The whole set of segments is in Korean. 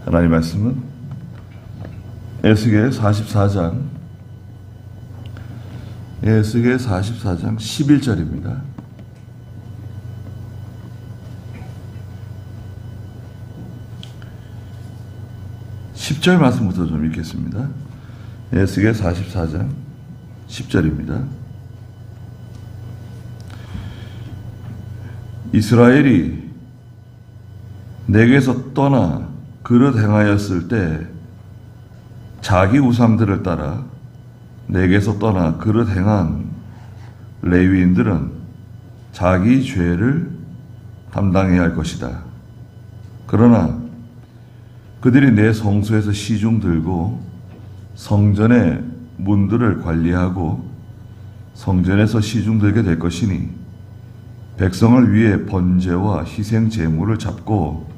하나님 말씀은 에스겔 44장 11절입니다. 10절 말씀부터 좀 읽겠습니다. 에스겔 44장 10절입니다. 이스라엘이 내게서 떠나 그릇 행하였을 때 자기 우상들을 따라 내게서 떠나 그릇 행한 레위인들은 자기 죄를 담당해야 할 것이다. 그러나 그들이 내 성소에서 시중 들고 성전의 문들을 관리하고 성전에서 시중 들게 될 것이니 백성을 위해 번제와 희생 제물을 잡고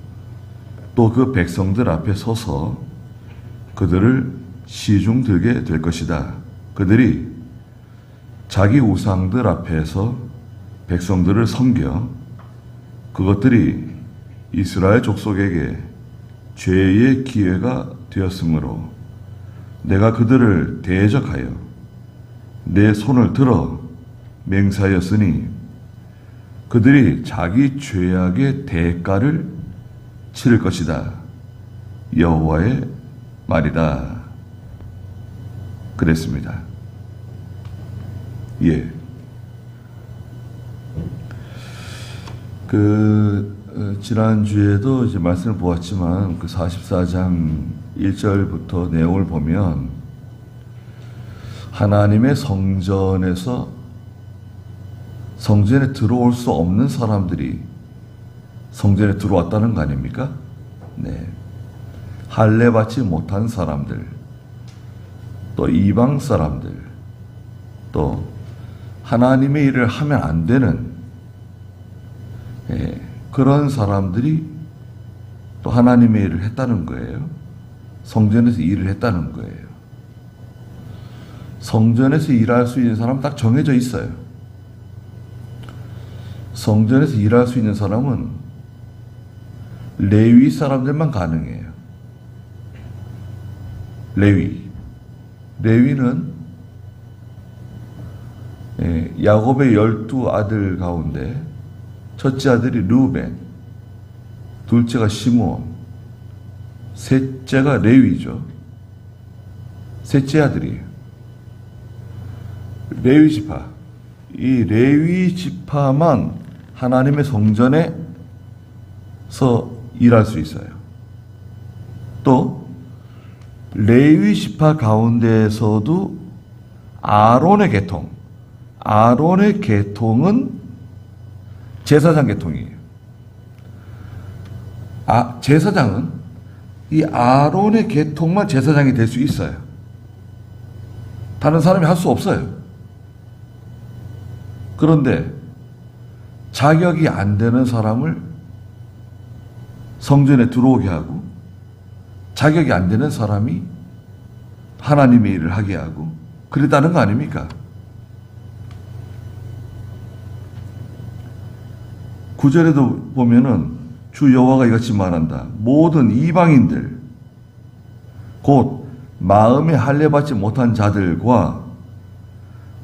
또 그 백성들 앞에 서서 그들을 시중 들게 될 것이다. 그들이 자기 우상들 앞에서 백성들을 섬겨 그것들이 이스라엘 족속에게 죄의 기회가 되었으므로 내가 그들을 대적하여 내 손을 들어 맹세하였으니 그들이 자기 죄악의 대가를 치를 것이다. 여호와의 말이다. 그랬습니다. 예. 지난주에도 이제 말씀을 보았지만 44장 1절부터 내용을 보면 하나님의 성전에 들어올 수 없는 사람들이 성전에 들어왔다는 거 아닙니까? 네. 할례 받지 못한 사람들, 또 이방 사람들, 또 하나님의 일을 하면 안 되는 그런 사람들이 또 하나님의 일을 했다는 거예요. 성전에서 일을 했다는 거예요. 성전에서 일할 수 있는 사람은 딱 정해져 있어요. 성전에서 일할 수 있는 사람은 레위 사람들만 가능해요. 레위는 야곱의 12 아들 가운데 첫째 아들이 르우벤, 둘째가 시므온, 셋째가 레위죠. 셋째 아들이에요. 레위 지파. 이 레위 지파만 하나님의 성전에서 일할 수 있어요. 또 레위 지파 가운데에서도 아론의 계통은 제사장 계통이에요. 제사장은 이 아론의 계통만 제사장이 될 수 있어요. 다른 사람이 할 수 없어요. 그런데 자격이 안 되는 사람을 성전에 들어오게 하고 자격이 안 되는 사람이 하나님의 일을 하게 하고 그랬다는 거 아닙니까? 9절에도 보면은 주 여호와가 이같이 말한다. 모든 이방인들 곧 마음에 할례 받지 못한 자들과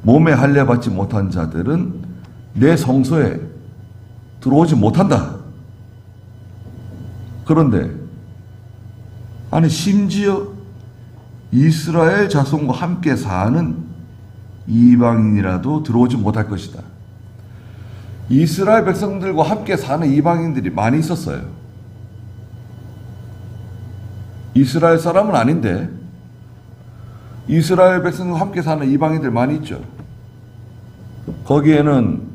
몸에 할례 받지 못한 자들은 내 성소에 들어오지 못한다. 그런데 심지어 이스라엘 자손과 함께 사는 이방인이라도 들어오지 못할 것이다. 이스라엘 백성들과 함께 사는 이방인들이 많이 있었어요. 이스라엘 사람은 아닌데 이스라엘 백성과 함께 사는 이방인들 많이 있죠. 거기에는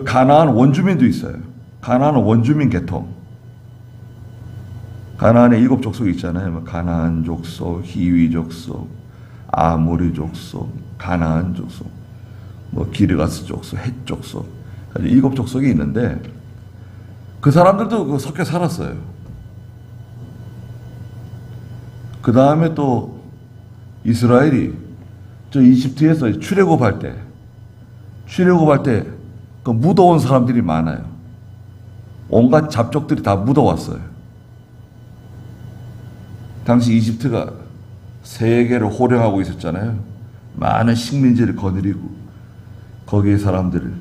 가나안 원주민도 있어요. 가나안 원주민 계통. 가나안에 7 족속이 있잖아요. 가나안 족속, 히위 족속, 아모리 족속, 가나안 족속, 기르가스 족속, 헷 족속, 7 족속이 있는데 그 사람들도 섞여 살았어요. 그 다음에 또 이스라엘이 저 이집트에서 출애굽할 때 묻어온 사람들이 많아요. 온갖 잡족들이 다 묻어왔어요. 당시 이집트가 세계를 호령하고 있었잖아요. 많은 식민지를 거느리고 거기에 사람들을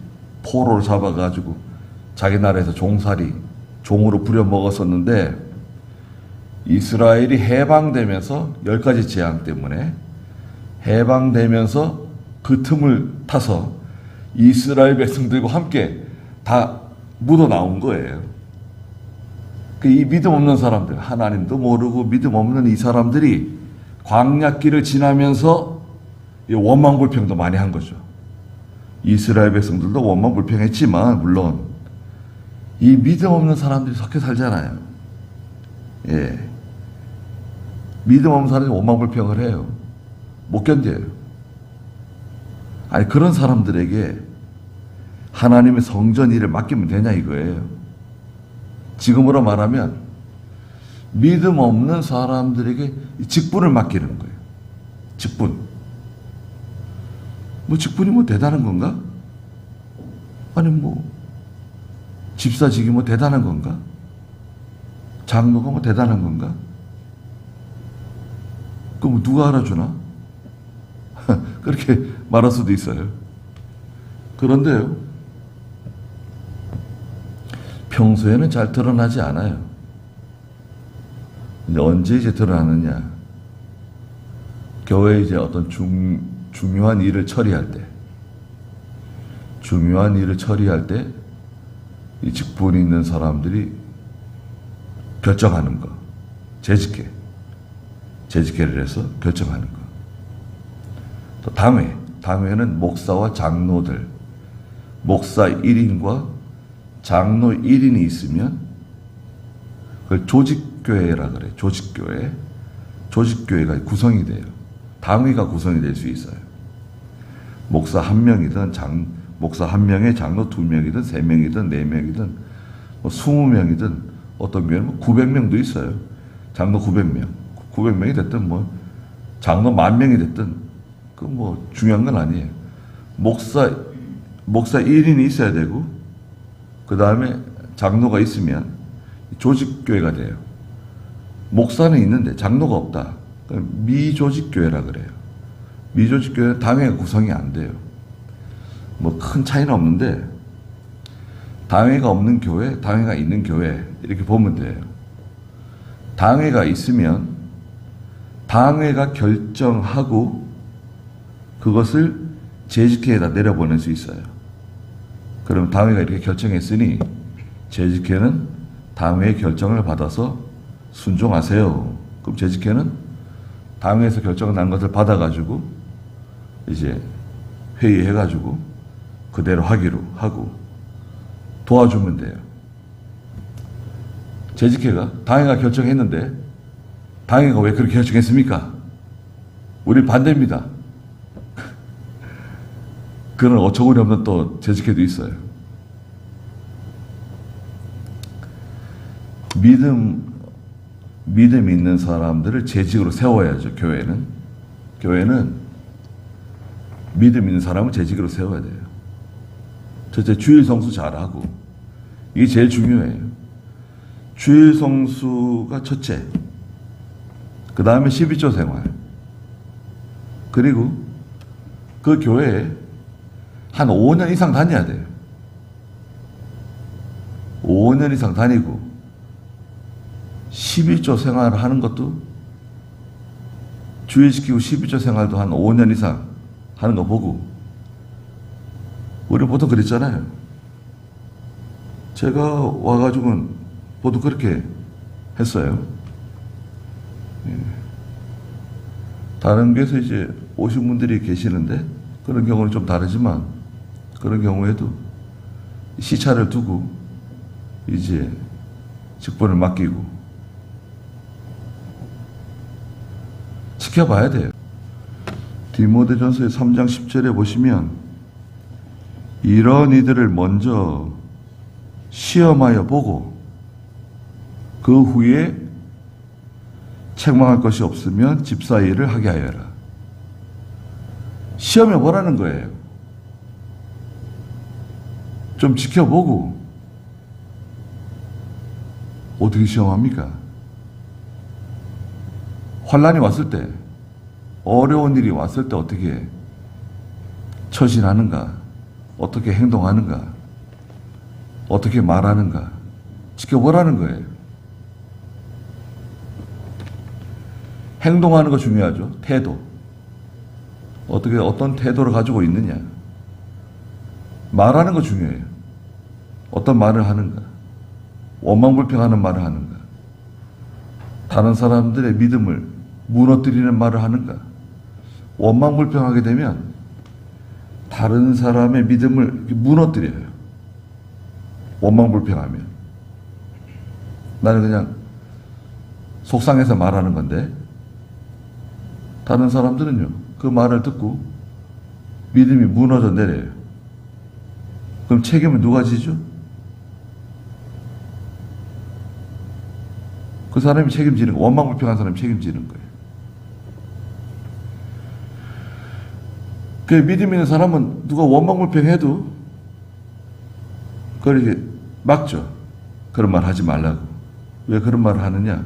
포로로 잡아가지고 자기 나라에서 종으로 부려먹었었는데 이스라엘이 해방되면서 10가지 재앙 때문에 해방되면서 그 틈을 타서 이스라엘 백성들과 함께 다 묻어 나온 거예요. 이 믿음 없는 사람들, 하나님도 모르고 믿음 없는 이 사람들이 광야길을 지나면서 원망불평도 많이 한 거죠. 이스라엘 백성들도 원망불평했지만 물론 이 믿음 없는 사람들이 섞여 살잖아요. 예. 믿음 없는 사람이 원망불평을 해요. 못 견뎌요. 아니 그런 사람들에게 하나님의 성전 일을 맡기면 되냐 이거예요. 지금으로 말하면 믿음 없는 사람들에게 직분을 맡기는 거예요. 직분. 직분이 대단한 건가? 아니 집사직이 대단한 건가? 장로가 대단한 건가? 그럼 누가 알아주나? 그렇게 말할 수도 있어요. 그런데요, 평소에는 잘 드러나지 않아요. 언제 드러나느냐? 교회에 어떤 중요한 일을 처리할 때, 이 직분이 있는 사람들이 결정하는 거, 재직회를 해서 결정하는 거. 또 당회는 목사와 장로들, 목사 1인과 장로 1인이 있으면 그걸 조직교회라 그래요. 조직교회가 구성이 돼요. 당회가 구성이 될 수 있어요. 목사 1명이든 목사 1명에 장로 2명이든 3명이든 4명이든 20명이든 어떤 교회는 900명도 있어요. 장로 900명. 900명이 됐든 장로 10,000명이 됐든 중요한 건 아니에요. 목사 1인이 있어야 되고 그 다음에 장로가 있으면 조직교회가 돼요. 목사는 있는데 장로가 없다. 미조직교회라 그래요. 미조직교회는 당회가 구성이 안 돼요. 큰 차이는 없는데 당회가 없는 교회, 당회가 있는 교회 이렇게 보면 돼요. 당회가 있으면 당회가 결정하고 그것을 재직회에다 내려보낼 수 있어요. 그럼 당회가 이렇게 결정했으니 재직회는 당회의 결정을 받아서 순종하세요. 그럼 재직회는 당회에서 결정 난 것을 받아가지고 이제 회의해가지고 그대로 하기로 하고 도와주면 돼요. 재직회가 당회가 결정했는데 당회가 왜 그렇게 결정했습니까? 우리 반대입니다. 그런 어처구니 없는 또 재직회도 있어요. 믿음 있는 사람들을 재직으로 세워야죠. 교회는 믿음 있는 사람을 재직으로 세워야 돼요. 첫째, 주일 성수 잘하고. 이게 제일 중요해요. 주일 성수가 첫째. 그 다음에 12조 생활. 그리고 그 교회에 한 5년 이상 다녀야 돼요. 5년 이상 다니고 11조 생활을 하는 것도 주의시키고 12조 생활도 한 5년 이상 하는 거 보고 우리 보통 그랬잖아요. 제가 와가지고는 보통 그렇게 했어요. 다른 교회에서 이제 오신 분들이 계시는데 그런 경우는 좀 다르지만 그런 경우에도 시차를 두고 이제 직분을 맡기고 지켜봐야 돼요. 디모데전서의 3장 10절에 보시면 이런 이들을 먼저 시험하여 보고 그 후에 책망할 것이 없으면 집사 일을 하게 하여라. 시험해 보라는 거예요. 좀 지켜보고. 어떻게 시험합니까? 환란이 왔을 때, 어려운 일이 왔을 때 어떻게 처신하는가, 어떻게 행동하는가, 어떻게 말하는가 지켜보라는 거예요. 행동하는 거 중요하죠. 태도. 어떤 태도를 가지고 있느냐. 말하는 거 중요해요. 어떤 말을 하는가. 원망불평하는 말을 하는가. 다른 사람들의 믿음을 무너뜨리는 말을 하는가. 원망불평하게 되면 다른 사람의 믿음을 무너뜨려요. 원망불평하면. 나는 그냥 속상해서 말하는 건데 다른 사람들은요, 그 말을 듣고 믿음이 무너져 내려요. 그럼 책임을 누가 지죠? 그 사람이 책임지는 거, 원망불평한 사람이 책임지는 거예요. 그 믿음 있는 사람은 누가 원망불평해도 그걸 이렇게 막죠. 그런 말 하지 말라고. 왜 그런 말을 하느냐?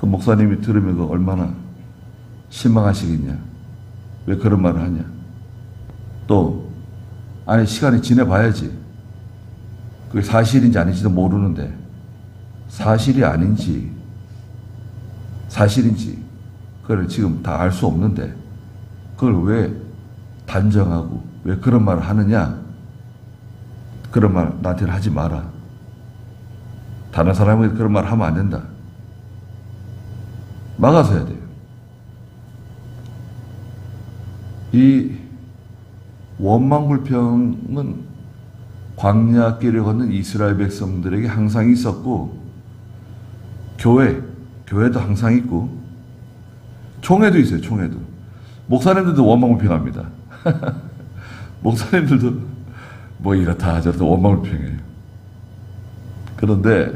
그 목사님이 들으면 그 얼마나 실망하시겠냐? 왜 그런 말을 하냐? 또 아니 시간이 지내봐야지. 그게 사실인지 아닌지도 모르는데 사실이 아닌지 사실인지 그걸 지금 다 알 수 없는데 그걸 왜 단정하고 왜 그런 말을 하느냐? 그런 말 나한테는 하지 마라. 다른 사람에게 그런 말 하면 안 된다. 막아서 해야 돼요. 이 원망불평은 광야길을 걷는 이스라엘 백성들에게 항상 있었고 교회도 항상 있고 총회도 있어요. 총회도. 목사님들도 원망불평합니다. 목사님들도 뭐 이렇다 저렇다 원망불평해요. 그런데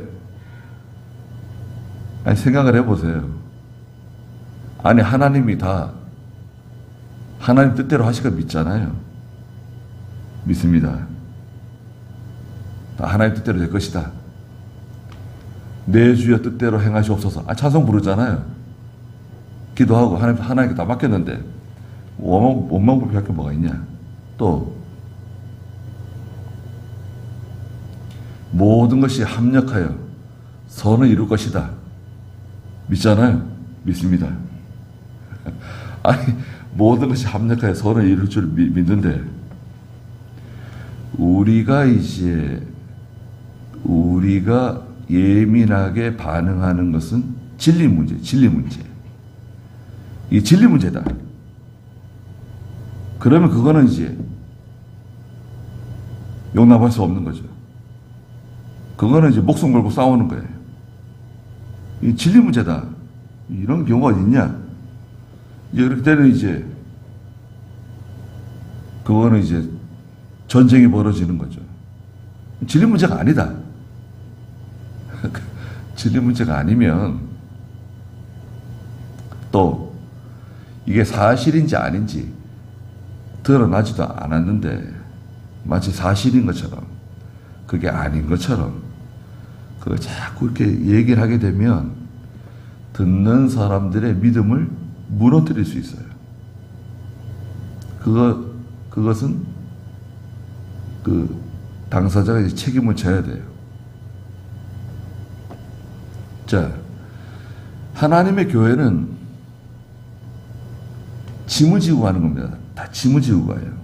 아니 생각을 해보세요. 아니 하나님이 다 하나님 뜻대로 하실 거 믿잖아요. 믿습니다. 다 하나님 뜻대로 될 것이다. 내 주여 뜻대로 행하시옵소서. 찬송 부르잖아요. 기도하고 하나님께 다 맡겼는데 원망불평할 게 뭐가 있냐. 또 모든 것이 합력하여 선을 이룰 것이다. 믿잖아요. 믿습니다. 아니 모든 것이 합력하여 선을 이룰 줄 믿는데 우리가 예민하게 반응하는 것은 진리 문제. 이 진리 문제다. 그러면 그거는 이제 용납할 수 없는 거죠. 그거는 이제 목숨 걸고 싸우는 거예요. 이 진리 문제다. 이런 경우가 있냐? 이제 그렇게 되면 이제 그거는 이제 전쟁이 벌어지는 거죠. 진리 문제가 아니다. 진리 문제가 아니면 또 이게 사실인지 아닌지 드러나지도 않았는데 마치 사실인 것처럼 그게 아닌 것처럼 그걸 자꾸 이렇게 얘기를 하게 되면 듣는 사람들의 믿음을 무너뜨릴 수 있어요. 그것은 그 당사자가 이제 책임을 져야 돼요. 자, 하나님의 교회는 짐을 지고 가는 겁니다. 다 짐을 지고 가요.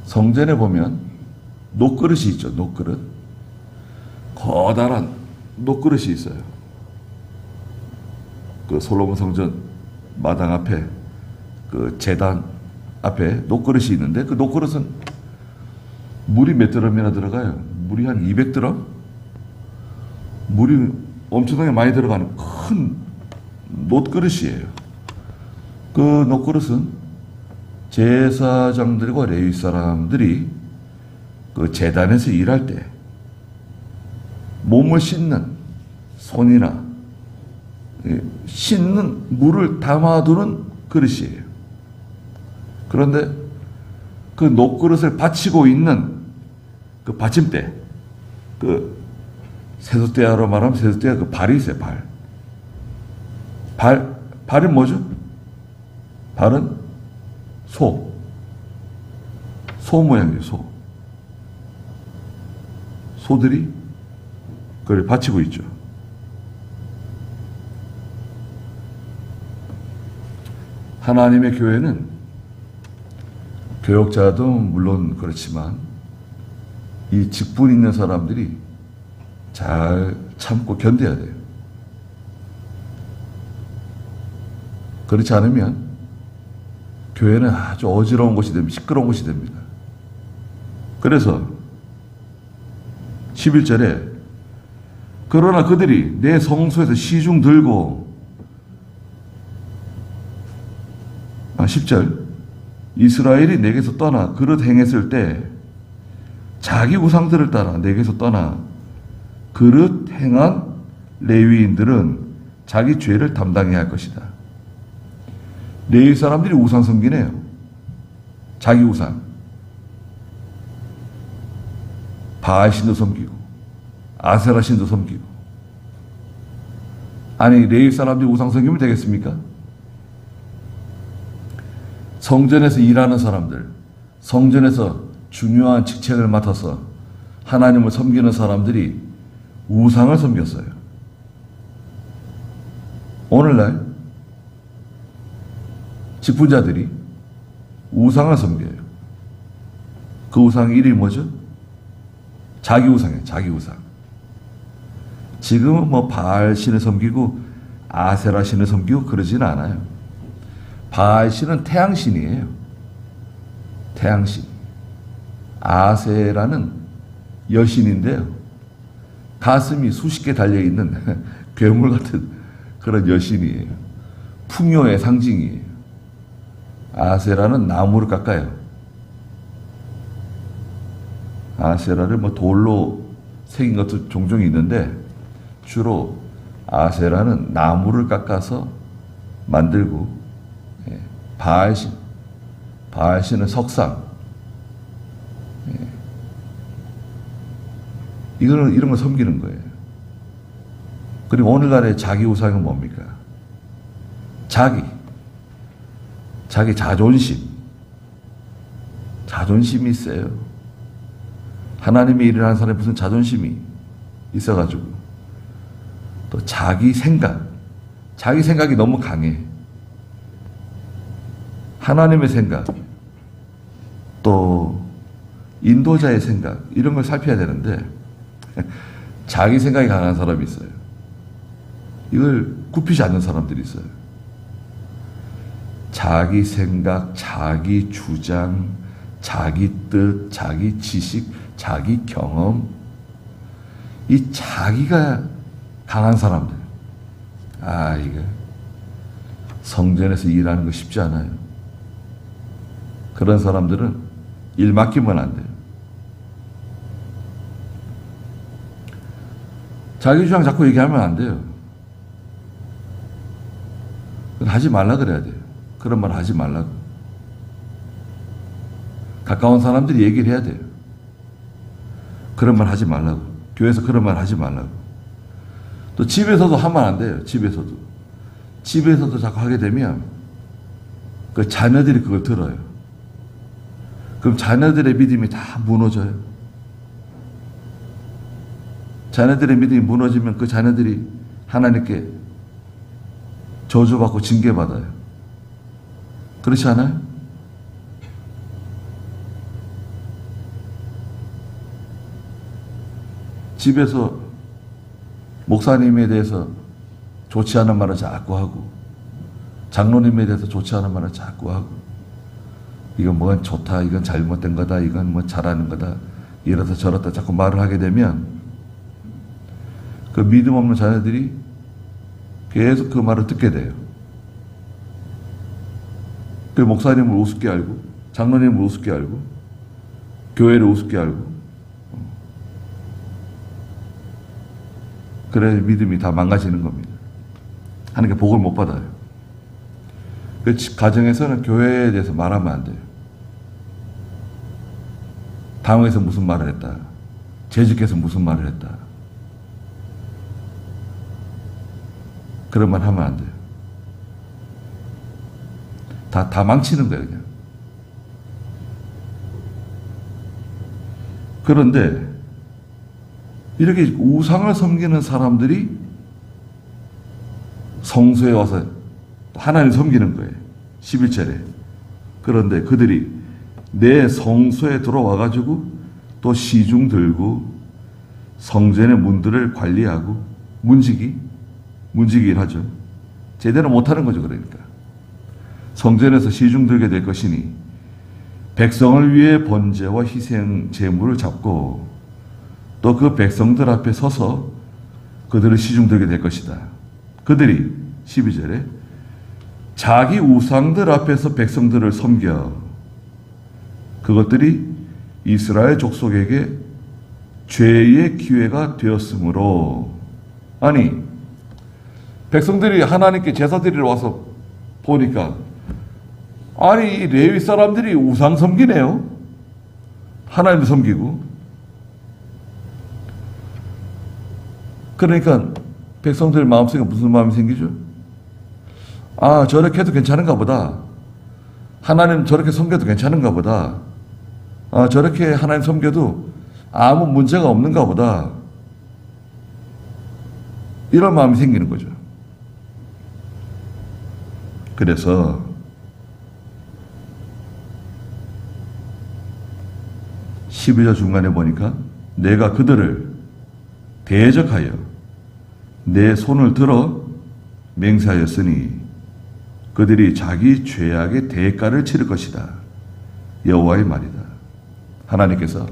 성전에 보면 녹그릇이 있죠. 녹그릇. 커다란 녹그릇이 있어요. 그 솔로몬 성전 마당 앞에 그 제단 앞에 녹그릇이 있는데 그 녹그릇은 물이 몇 드럼이나 들어가요? 물이 한 200드럼? 물이 엄청나게 많이 들어가는 큰 녹그릇이에요. 그 녹그릇은 제사장들과 레위 사람들이 그 제단에서 일할 때 몸을 씻는 손이나 씻는 물을 담아두는 그릇이에요. 그런데 그 녹그릇을 받치고 있는 그 받침대, 그 세숫대야로 말하면 세숫대야 그 발이 있어요, 발. 발은 뭐죠? 발은 소 모양이에요. 소들이 그걸 바치고 있죠. 하나님의 교회는 교역자도 물론 그렇지만 이 직분 있는 사람들이 잘 참고 견뎌야 돼요. 그렇지 않으면 교회는 아주 어지러운 곳이 됩니다. 시끄러운 곳이 됩니다. 그래서 11절에 그러나 그들이 내 성소에서 시중 들고 10절 이스라엘이 내게서 떠나 그릇 행했을 때 자기 우상들을 따라 내게서 떠나 그릇 행한 레위인들은 자기 죄를 담당해야 할 것이다. 레위 사람들이 우상 섬기네요. 자기 우상. 바알 신도 섬기고 아세라 신도 섬기고. 아니 레위 사람들이 우상 섬기면 되겠습니까? 성전에서 일하는 사람들, 성전에서 중요한 직책을 맡아서 하나님을 섬기는 사람들이 우상을 섬겼어요. 오늘날 직분자들이 우상을 섬겨요. 그 우상 이름이 뭐죠? 자기 우상이에요. 자기 우상. 지금은 뭐 바알 신을 섬기고 아세라 신을 섬기고 그러지는 않아요. 바알 신은 태양신이에요. 태양신. 아세라는 여신인데요. 가슴이 수십 개 달려있는 괴물 같은 그런 여신이에요. 풍요의 상징이에요. 아세라는 나무를 깎아요. 아세라를 뭐 돌로 새긴 것도 종종 있는데 주로 아세라는 나무를 깎아서 만들고 바알신은 석상. 이런 걸 섬기는 거예요. 그리고 오늘날의 자기 우상은 뭡니까? 자기 자존심. 자존심이 있어요. 하나님의 일을 하는 사람이 무슨 자존심이 있어가지고. 또 자기 생각이 너무 강해. 하나님의 생각, 또 인도자의 생각, 이런 걸 살펴야 되는데 자기 생각이 강한 사람이 있어요. 이걸 굽히지 않는 사람들이 있어요. 자기 생각, 자기 주장, 자기 뜻, 자기 지식, 자기 경험, 이 자기가 강한 사람들. 이거 성전에서 일하는 거 쉽지 않아요. 그런 사람들은 일 맡기면 안 돼요. 자기 주장 자꾸 얘기하면 안 돼요. 하지 말라 그래야 돼요. 그런 말 하지 말라고. 가까운 사람들이 얘기를 해야 돼요. 그런 말 하지 말라고. 교회에서 그런 말 하지 말라고. 또 집에서도 하면 안 돼요. 집에서도 자꾸 하게 되면 그 자녀들이 그걸 들어요. 그럼 자녀들의 믿음이 다 무너져요. 자녀들의 믿음이 무너지면 그 자녀들이 하나님께 저주받고 징계받아요. 그렇지 않아요? 집에서 목사님에 대해서 좋지 않은 말을 자꾸 하고, 장로님에 대해서 좋지 않은 말을 자꾸 하고, 이건 뭐가 좋다, 이건 잘못된 거다, 이건 뭐 잘하는 거다, 이러다 저러다 자꾸 말을 하게 되면 그 믿음 없는 자녀들이 계속 그 말을 듣게 돼요. 그 목사님을 우습게 알고, 장로님을 우습게 알고, 교회를 우습게 알고, 그래 믿음이 다 망가지는 겁니다. 하나님께 복을 못 받아요. 그 가정에서는 교회에 대해서 말하면 안 돼요. 당에서 무슨 말을 했다. 재직해서 무슨 말을 했다. 그런 말 하면 안 돼요. 다 망치는 거예요, 그냥. 그런데 이렇게 우상을 섬기는 사람들이 성소에 와서 하나님 섬기는 거예요. 11절에. 그런데 그들이 내 성소에 들어와가지고 또 시중 들고 성전의 문들을 관리하고 문지기를 하죠. 제대로 못하는 거죠. 그러니까 성전에서 시중 들게 될 것이니 백성을 위해 번제와 희생 제물을 잡고 또 그 백성들 앞에 서서 그들을 시중 들게 될 것이다. 그들이 12절에 자기 우상들 앞에서 백성들을 섬겨 그것들이 이스라엘 족속에게 죄의 기회가 되었으므로. 아니, 백성들이 하나님께 제사 드리러 와서 보니까 아니 이 레위 사람들이 우상 섬기네요. 하나님도 섬기고. 그러니까 백성들 마음속에 무슨 마음이 생기죠? 아, 저렇게 해도 괜찮은가 보다. 하나님 저렇게 섬겨도 괜찮은가 보다. 아, 저렇게 하나님 섬겨도 아무 문제가 없는가 보다. 이런 마음이 생기는 거죠. 그래서 12절 중간에 보니까 내가 그들을 대적하여 내 손을 들어 맹세하였으니 그들이 자기 죄악의 대가를 치를 것이다. 여호와의 말이다. 하나님께서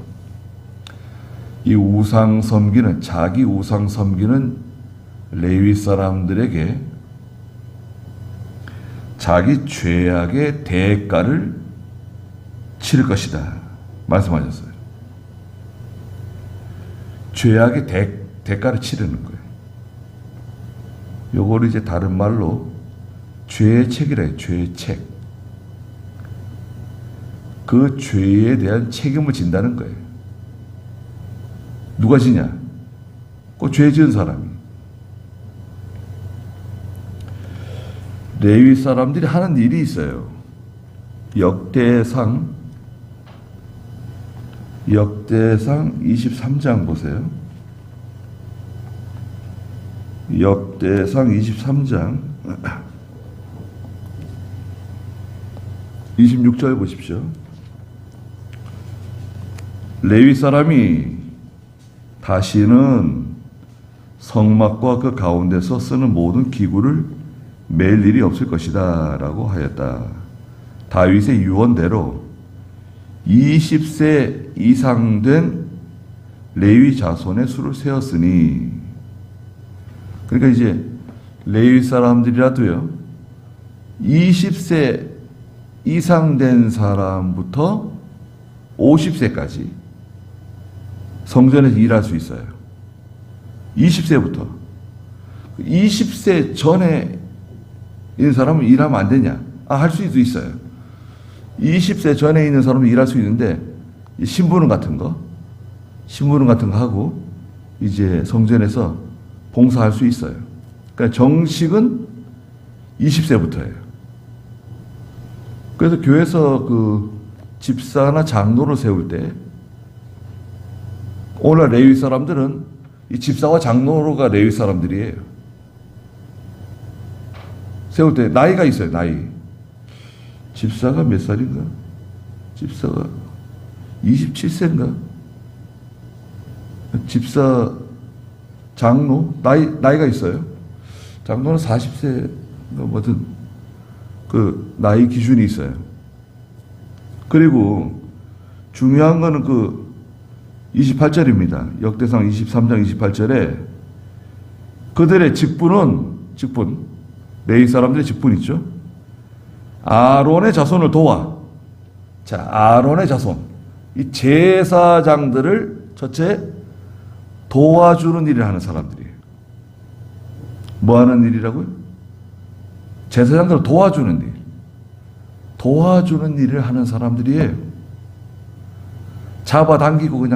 이 우상 섬기는, 자기 우상 섬기는 레위 사람들에게 자기 죄악의 대가를 치를 것이다 말씀하셨어요. 죄악의 대가를 치르는 거예요. 요거를 이제 다른 말로 죄의 책이라 해요. 죄의 책. 그 죄에 대한 책임을 진다는 거예요. 누가 지냐? 그 죄 지은 사람이. 레위 사람들이 하는 일이 있어요. 역대상 23장 보세요. 역대상 23장 26절 보십시오. 레위 사람이 다시는 성막과 그 가운데서 쓰는 모든 기구를 맬 일이 없을 것이다 라고 하였다. 다윗의 유언대로 20세 이상 된 레위 자손의 수를 세었으니, 그러니까 이제 레위 사람들이라도요 20세 이상 된 사람부터 50세까지 성전에서 일할 수 있어요. 20세부터. 20세 전에 있는 사람은 일하면 안 되냐? 할 수도 있어요. 20세 전에 있는 사람은 일할 수 있는데 신부름 같은 거 하고 이제 성전에서 봉사할 수 있어요. 그러니까 정식은 20세부터예요. 그래서 교회에서 그 집사나 장로를 세울 때 오늘 레위 사람들은 이 집사와 장로가 레위 사람들이에요. 세울 때 나이가 있어요. 나이. 집사가 몇 살인가? 집사가 27세인가? 집사 장로 나이가 있어요. 장로는 40세인가 뭐든 그 나이 기준이 있어요. 그리고 중요한 거는 그 28절입니다. 역대상 23장 28절에 그들의 직분, 레위 사람들의 직분 있죠. 아론의 자손을 도와. 자, 아론의 자손. 이 제사장들을 첫째 도와주는 일을 하는 사람들이에요. 뭐 하는 일이라고요? 제사장들을 도와주는 일. 도와주는 일을 하는 사람들이에요. 잡아당기고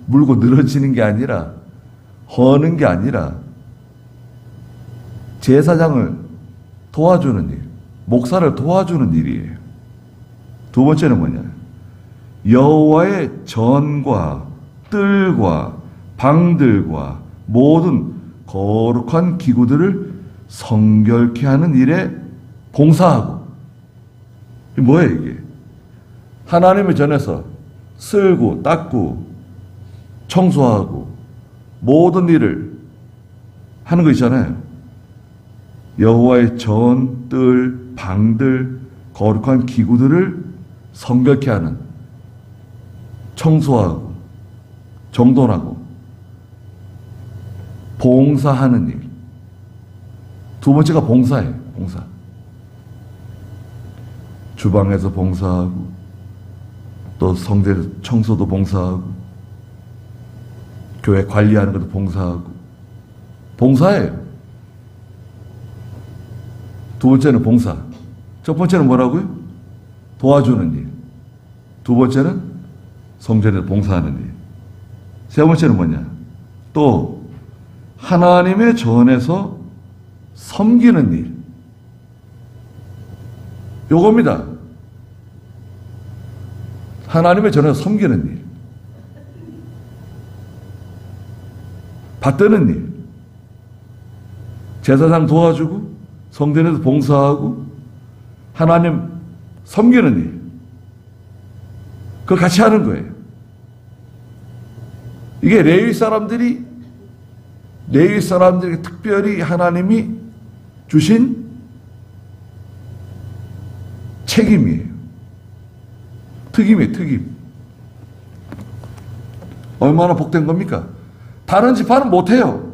물고 늘어지는 게 아니라, 허는 게 아니라 제사장을 도와주는 일. 목사를 도와주는 일이에요. 두 번째는 뭐냐? 여호와의 전과 뜰과 방들과 모든 거룩한 기구들을 성결케 하는 일에 봉사하고. 이게 뭐예요 이게? 하나님의 전에서 쓸고 닦고 청소하고 모든 일을 하는 거 있잖아요. 여호와의 전, 뜰, 방들, 거룩한 기구들을 성결케 하는, 청소하고 정돈하고 봉사하는 일. 두 번째가 봉사예요. 봉사. 주방에서 봉사하고 또 성대 청소도 봉사하고 교회 관리하는 것도 봉사하고 봉사예요. 두 번째는 봉사. 첫 번째는 뭐라고요? 도와주는 일. 두 번째는 성전에서 봉사하는 일. 세 번째는 뭐냐? 또 하나님의 전에서 섬기는 일. 요겁니다. 하나님의 전에서 섬기는 일. 받드는 일. 제사장 도와주고 성전에서 봉사하고 하나님 섬기는 일. 그걸 같이 하는 거예요. 이게 레위 사람들에게 특별히 하나님이 주신 책임이에요. 특임이에요, 특임. 얼마나 복된 겁니까? 다른 지파는 못해요.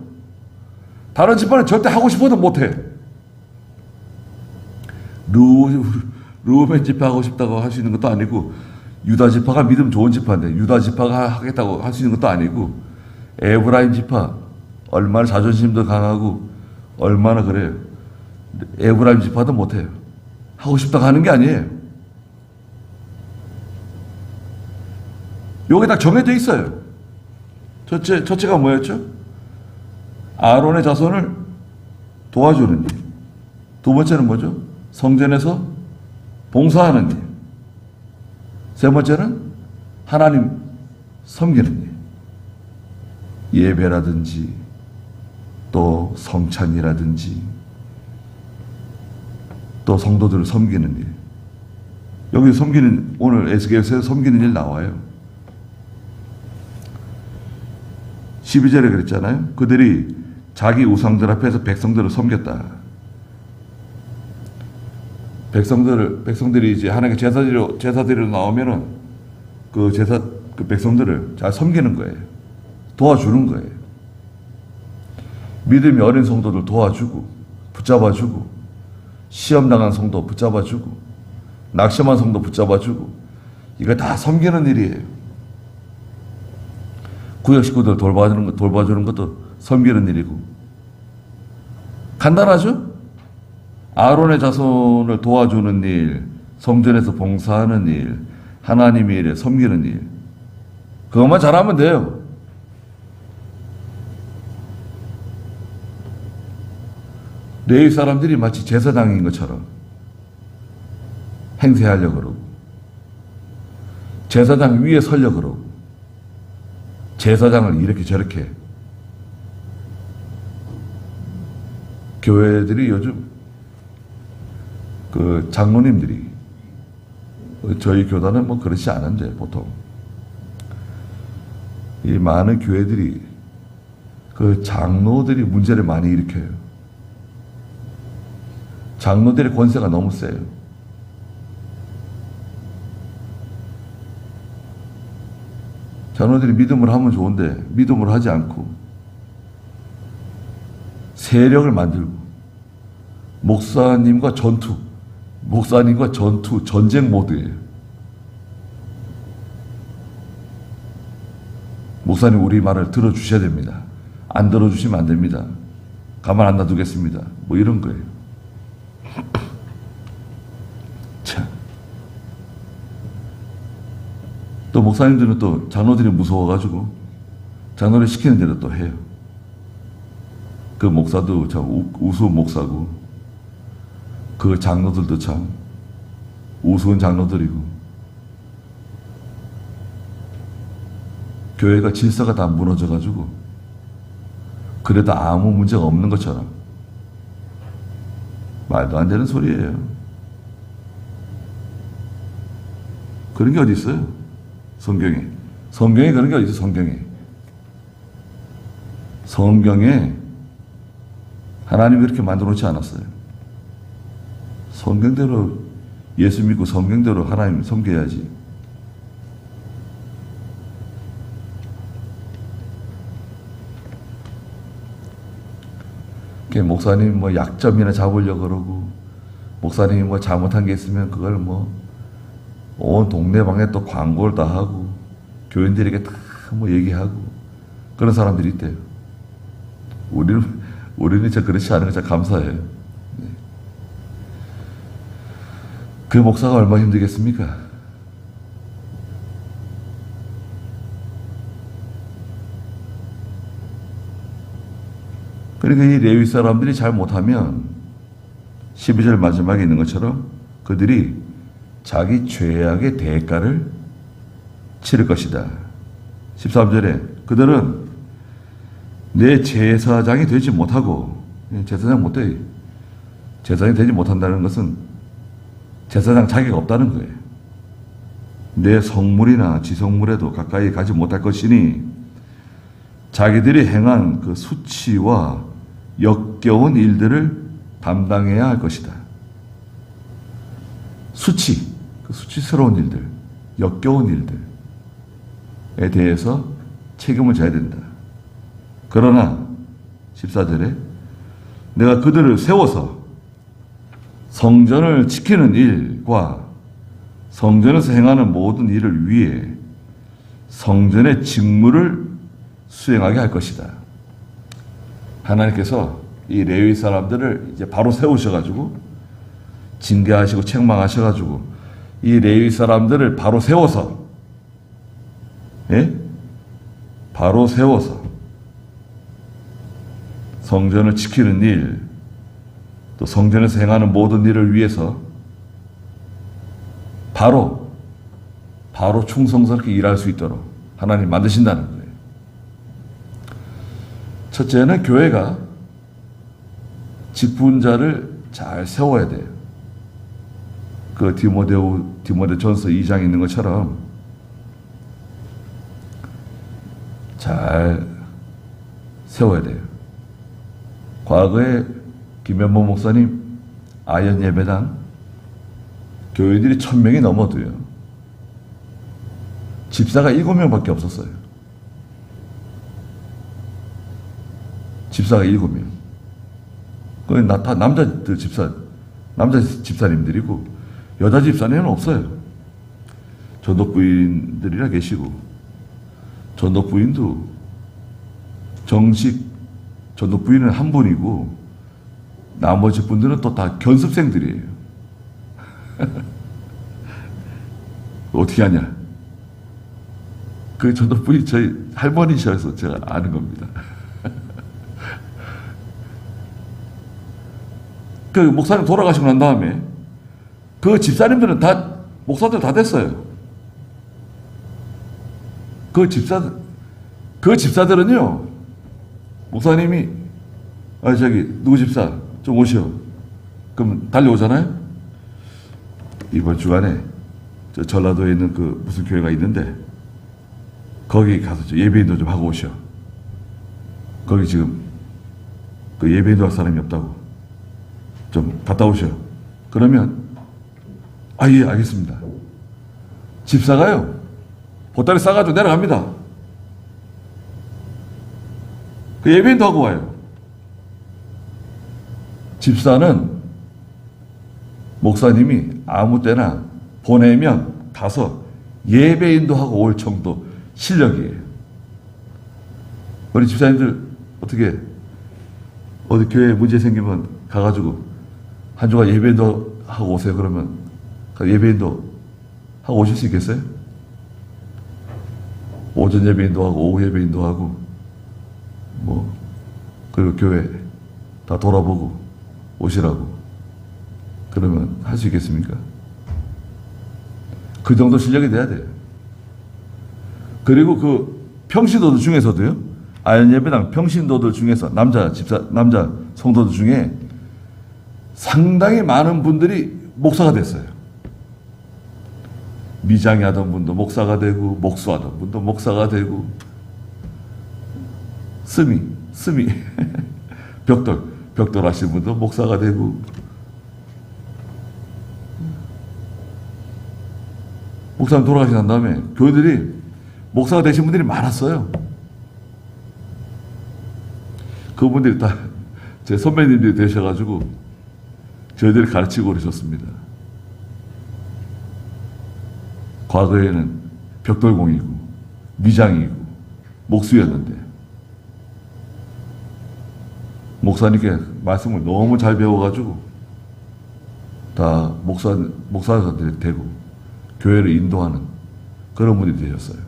다른 지파는 절대 하고 싶어도 못해. 루벤 지파 하고 싶다고 할 수 있는 것도 아니고, 유다 지파가 믿음 좋은 지파인데 유다 지파가 하겠다고 할 수 있는 것도 아니고, 에브라임 지파 얼마나 자존심도 강하고 얼마나 그래요. 에브라임 지파도 못해요. 하고 싶다고 하는 게 아니에요. 여기 딱 정해져 있어요. 첫째가 뭐였죠? 아론의 자손을 도와주는 일. 두 번째는 뭐죠? 성전에서 봉사하는 일. 세 번째는 하나님 섬기는 일. 예배라든지 또 성찬이라든지 또 성도들을 섬기는 일. 여기 섬기는, 오늘 에스겔서에 섬기는 일 나와요. 12절에 그랬잖아요. 그들이 자기 우상들 앞에서 백성들을 섬겼다. 백성들이 이제 하나님께 제사드리러 나오면은 그 백성들을 잘 섬기는 거예요. 도와주는 거예요. 믿음이 어린 성도들 도와주고, 붙잡아주고, 시험 당한 성도 붙잡아주고, 낙심한 성도 붙잡아주고, 이거 다 섬기는 일이에요. 구역 식구들 돌봐주는 것도 섬기는 일이고. 간단하죠? 아론의 자손을 도와주는 일, 성전에서 봉사하는 일, 하나님의 일에 섬기는 일. 그것만 잘하면 돼요. 레위 사람들이 마치 제사장인 것처럼 행세하려고 그러고, 제사장 위에 서려고 그러고, 제사장을 이렇게 저렇게. 교회들이 요즘 그 장로님들이, 저희 교단은 뭐 그렇지 않은데 보통 이 많은 교회들이 그 장로들이 문제를 많이 일으켜요. 장로들의 권세가 너무 세요. 장로들이 믿음을 하면 좋은데 믿음을 하지 않고 세력을 만들고 목사님과 전쟁 모드예요. 목사님 우리 말을 들어주셔야 됩니다. 안 들어주시면 안 됩니다. 가만 안 놔두겠습니다. 뭐 이런 거예요. 참. 또 목사님들은 또 장로들이 무서워가지고 장로를 시키는 대로 또 해요. 그 목사도 참 우스운 목사고 그 장로들도 참 우스운 장로들이고, 교회가 질서가 다 무너져가지고 그래도 아무 문제가 없는 것처럼, 말도 안 되는 소리예요. 그런 게 어디 있어요? 성경에 그런 게 어디 있어? 성경에 하나님이 그렇게 만들어 놓지 않았어요. 성경대로 예수 믿고 성경대로 하나님 섬겨야지. 목사님 뭐 약점이나 잡으려고 그러고, 목사님이 뭐 잘못한 게 있으면 그걸 뭐 온 동네방에 또 광고를 다 하고 교인들에게 다 뭐 얘기하고 그런 사람들이 있대요. 우리는 진짜 그렇지 않은 거 진짜 감사해요. 네. 그 목사가 얼마나 힘들겠습니까? 그러니까 이 레위 사람들이 잘 못하면 12절 마지막에 있는 것처럼 그들이 자기 죄악의 대가를 치를 것이다. 13절에 그들은 내 제사장이 되지 못하고, 제사장 못돼. 제사장이 되지 못한다는 것은 제사장 자격이 없다는 거예요. 내 성물이나 지성물에도 가까이 가지 못할 것이니 자기들이 행한 그 수치와 역겨운 일들을 담당해야 할 것이다. 그 수치스러운 일들, 역겨운 일들에 대해서 책임을 져야 된다. 그러나 14절에 내가 그들을 세워서 성전을 지키는 일과 성전에서 행하는 모든 일을 위해 성전의 직무를 수행하게 할 것이다. 하나님께서 이 레위 사람들을 이제 바로 세우셔가지고 징계하시고 책망하셔가지고 이 레위 사람들을 바로 세워서, 바로 세워서 성전을 지키는 일, 또 성전에서 행하는 모든 일을 위해서 바로 충성스럽게 일할 수 있도록 하나님 만드신다는 거예요. 첫째는 교회가 직분자를 잘 세워야 돼요. 그 디모데전서 2장에 있는 것처럼 잘 세워야 돼요. 과거에 김현모 목사님 아연 예배당 교인들이 1000명이 넘어도요, 집사가 7명밖에 없었어요. 집사가 7명. 그건 다 남자 집사님들이고 여자 집사님은 없어요. 전도 부인들이라 계시고, 전도 부인도 정식 전도 부인은 한 분이고 나머지 분들은 또 다 견습생들이에요. 어떻게 하냐? 그 전도 부인 저희 할머니셔서 제가 아는 겁니다. 그 목사님 돌아가시고 난 다음에 그 집사님들은 다 목사들 다 됐어요. 그 집사들은요, 목사님이 누구 집사 좀 오시오. 그럼 달려오잖아요. 이번 주간에 저 전라도에 있는 그 무슨 교회가 있는데 거기 가서 예배인도 좀 하고 오시오. 거기 지금 그 예배인도 할 사람이 없다고 좀 갔다 오시오. 그러면 예, 알겠습니다. 집사가요 보따리 싸가지고 내려갑니다. 그 예배인도 하고 와요. 집사는 목사님이 아무 때나 보내면 가서 예배인도 하고 올 정도 실력이에요. 우리 집사님들 어떻게 어디 교회에 문제 생기면 가가지고 한 주간 예배인도 하고 오세요. 그러면 예배인도 하고 오실 수 있겠어요? 오전 예배인도 하고 오후 예배인도 하고 그리고 교회 다 돌아보고 오시라고. 그러면 할 수 있겠습니까? 그 정도 실력이 돼야 돼요. 그리고 그 평신도들 중에서도요, 아연예배당 평신도들 중에서 남자 성도들 중에 상당히 많은 분들이 목사가 됐어요. 미장이 하던 분도 목사가 되고, 목수하던 분도 목사가 되고, 스미 벽돌 하시는 분도 목사가 되고, 목사님 돌아가신 난 다음에 교회들이 목사가 되신 분들이 많았어요. 그분들이 다 제 선배님들이 되셔가지고 저희들이 가르치고 그러셨습니다. 과거에는 벽돌공이고 미장이고 목수였는데 목사님께 말씀을 너무 잘 배워가지고 다 목사가 되고 교회를 인도하는 그런 분이 되셨어요.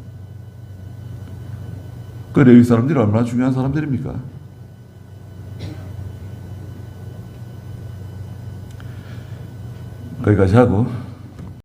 그 레위 사람들이 얼마나 중요한 사람들입니까? 거기까지 하고